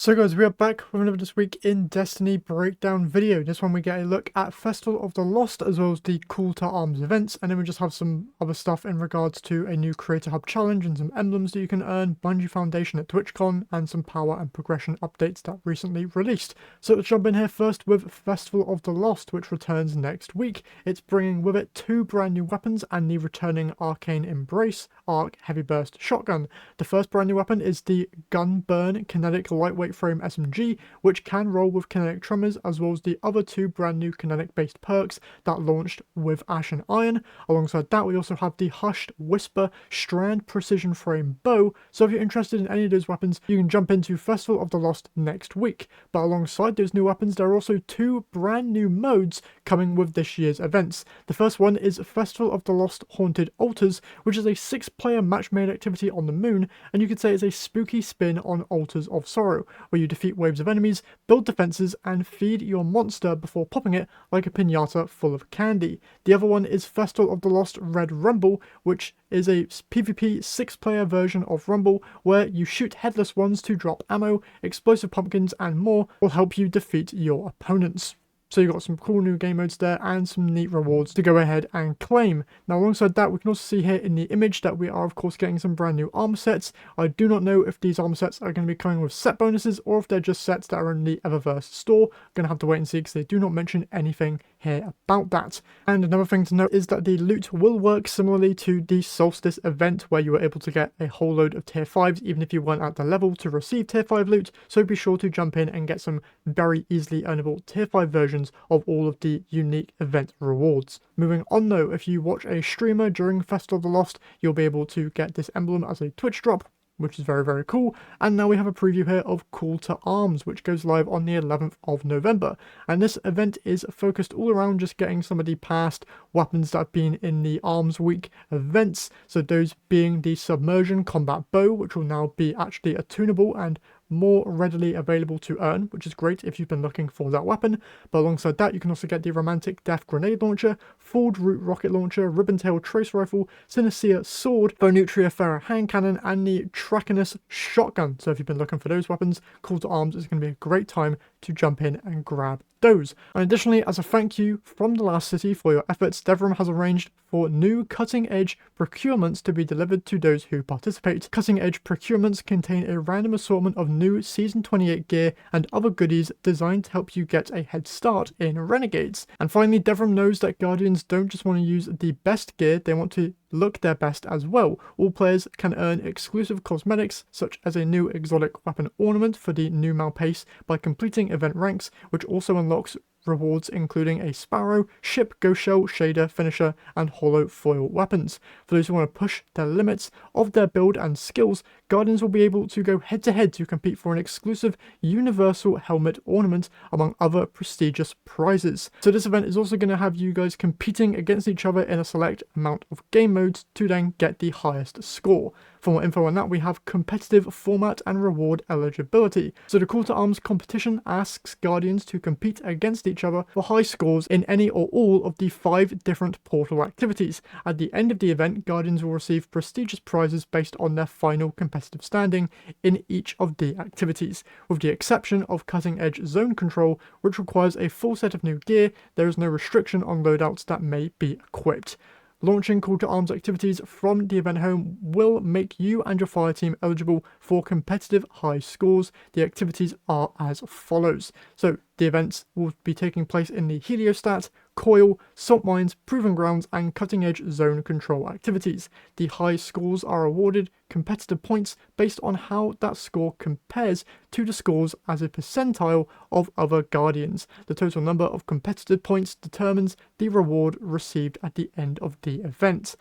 So guys, we are back with another This Week in Destiny breakdown video. This one we get a look at Festival of the Lost as well as the Call to Arms events, and then we just have some other stuff in regards to a new Creator Hub challenge and some emblems that you can earn, Bungie Foundation at TwitchCon, and some power and progression updates that recently released. So let's jump in here first with Festival of the Lost, which returns next week. It's bringing with it two brand new weapons and the returning Arcane Embrace Arc Heavy Burst Shotgun. The first brand new weapon is the Gun Burn Kinetic Lightweight Frame SMG, which can roll with kinetic tremors, as well as the other two brand new kinetic based perks that launched with Ash and Iron. Alongside that, we also have the Hushed Whisper Strand Precision Frame Bow. So if you're interested in any of those weapons, you can jump into Festival of the Lost next week. But alongside those new weapons, there are also two brand new modes coming with this year's events. The first one is Festival of the Lost Haunted Altars, which is a 6-player match-made activity on the moon, and you could say it's a spooky spin on Altars of Sorrow, where you defeat waves of enemies, build defenses, and feed your monster before popping it like a piñata full of candy. The other one is Festival of the Lost Red Rumble, which is a PvP 6-player version of Rumble, where you shoot headless ones to drop ammo, explosive pumpkins, and more will help you defeat your opponents. So you've got some cool new game modes there and some neat rewards to go ahead and claim. Now alongside that, we can also see here in the image that we are of course getting some brand new armor sets. I do not know if these armor sets are going to be coming with set bonuses or if they're just sets that are in the Eververse store. I'm going to have to wait and see because they do not mention anything here about that. And another thing to note is that the loot will work similarly to the Solstice event, where you were able to get a whole load of tier 5s even if you weren't at the level to receive tier 5 loot. So be sure to jump in and get some very easily earnable tier 5 versions of all of the unique event rewards. Moving on though, if you watch a streamer during Festival of the Lost, you'll be able to get this emblem as a Twitch drop, which is very, very cool. And now we have a preview here of Call to Arms, which goes live on the 11th of November. And this event is focused all around just getting some of the past weapons that have been in the Arms Week events. So those being the Submersion Combat Bow, which will now be actually attunable and more readily available to earn, which is great if you've been looking for that weapon. But alongside that, you can also get the Romantic Death Grenade Launcher, Forward Root Rocket Launcher, Ribbon-Tail Trace Rifle, Synestia Sword, Bonutria Ferra Hand Cannon, and the Trakinus Shotgun. So if you've been looking for those weapons, Call to Arms is going to be a great time to jump in and grab those. And additionally, as a thank you from the last city for your efforts, Devrim has arranged for new cutting-edge procurements to be delivered to those who participate. Cutting-edge procurements contain a random assortment of new Season 28 gear and other goodies designed to help you get a head start in Renegades. And finally, Devrim knows that Guardians don't just want to use the best gear, they want to look their best as well. All players can earn exclusive cosmetics such as a new exotic weapon ornament for the new Malpace by completing event ranks, which also unlocks rewards including a Sparrow, Ship, Ghost Shell, Shader, Finisher, and Hollow Foil weapons. For those who want to push the limits of their build and skills, Guardians will be able to go head-to-head to compete for an exclusive Universal Helmet ornament among other prestigious prizes. So this event is also going to have you guys competing against each other in a select amount of game modes to then get the highest score. For more info on that, we have competitive format and reward eligibility. So the Call to Arms competition asks Guardians to compete against each other for high scores in any or all of the 5 different portal activities. At the end of the event, Guardians will receive prestigious prizes based on their final competitive standing in each of the activities. With the exception of Cutting Edge Zone Control, which requires a full set of new gear, there is no restriction on loadouts that may be equipped. Launching Call to Arms activities from the event home will make you and your fire team eligible for competitive high scores. The activities are as follows. So the events will be taking place in the Heliostat, Coil, Salt Mines, Proving Grounds, and Cutting Edge Zone Control activities. The high scores are awarded competitive points based on how that score compares to the scores as a percentile of other Guardians. The total number of competitive points determines the reward received at the end of the event.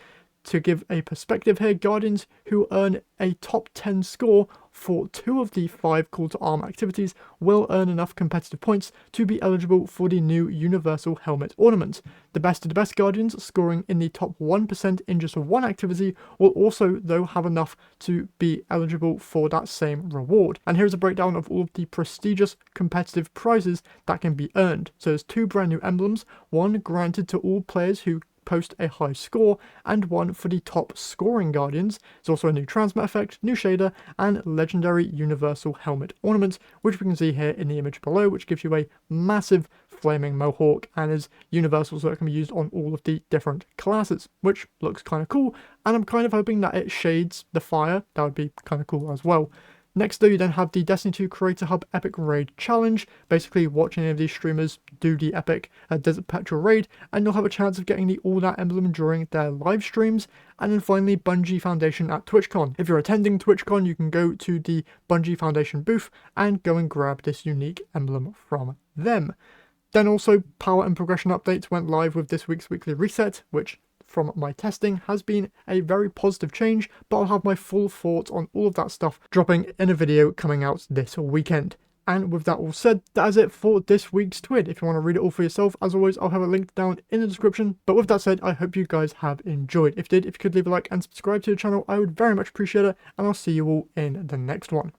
To give a perspective here, Guardians who earn a top 10 score for 2 of the 5 Call to Arm activities will earn enough competitive points to be eligible for the new Universal Helmet ornament. The best of the best Guardians scoring in the top 1% in just one activity will also though have enough to be eligible for that same reward. And here's a breakdown of all of the prestigious competitive prizes that can be earned. So there's 2 brand new emblems, one granted to all players who post a high score, and one for the top scoring guardians. There's also a new transmit effect, new shader, and legendary universal helmet ornament, which we can see here in the image below, which gives you a massive flaming mohawk and is universal, so it can be used on all of the different classes, which looks kind of cool, and I'm kind of hoping that it shades the fire. That would be kind of cool as well. Next though, you then have the Destiny 2 Creator Hub Epic Raid Challenge. Basically, watch any of these streamers do the Epic Desert Petrol Raid, and you'll have a chance of getting the All That emblem during their live streams. And then finally, Bungie Foundation at TwitchCon. If you're attending TwitchCon, you can go to the Bungie Foundation booth and go and grab this unique emblem from them. Then also, power and progression updates went live with this week's weekly reset, which from my testing has been a very positive change, but I'll have my full thoughts on all of that stuff dropping in a video coming out this weekend. And with that all said, that is it for this week's TWID. If you want to read it all for yourself, as always, I'll have a link down in the description. But with that said, I hope you guys have enjoyed. If you did, if you could leave a like and subscribe to the channel, I would very much appreciate it, and I'll see you all in the next one.